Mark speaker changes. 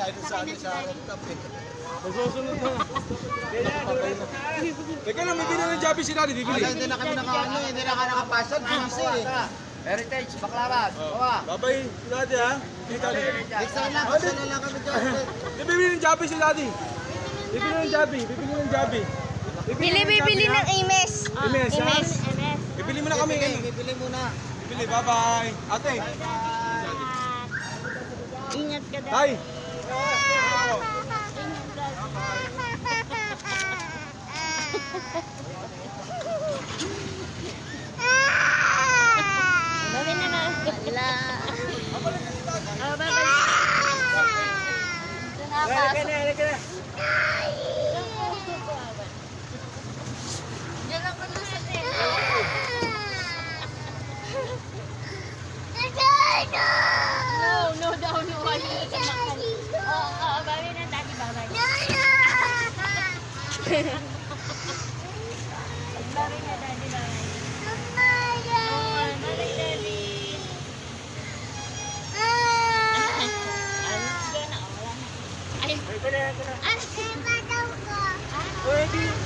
Speaker 1: tayo sa ano sa rooftop eh.
Speaker 2: Masusunod na. Teka lang, may binili ng Javi si Daddy. Bibili.
Speaker 1: Hindi na kami naka-ano eh. Hindi na kami nakapasok. Busy eh.
Speaker 3: Heritage, baklaran. Bawa.
Speaker 2: Babay si Daddy ha. Si Daddy.
Speaker 1: Next time lang, kasi na lang kami dyan.
Speaker 2: Bibili ng Javi si Daddy. Bibili ng Javi. Bibili ng Javi.
Speaker 4: Bili ng Imes.
Speaker 2: Imes, ha?
Speaker 4: Imes.
Speaker 2: Bibili mo na kami.
Speaker 1: Bibili muna.
Speaker 2: Bibili, bye-bye. Ate.
Speaker 4: Ingat ka daw.
Speaker 2: Tay.
Speaker 4: Babay na na. Wala. Oh, babay.
Speaker 3: Halika na.
Speaker 4: Diyan ako na sa tent. No daw, no. Babay na, Daddy, babay. Babay na, Daddy, babay. Babay, Daddy. Ay,
Speaker 3: Halika na.
Speaker 4: ano ba daw ko?
Speaker 2: Pwede.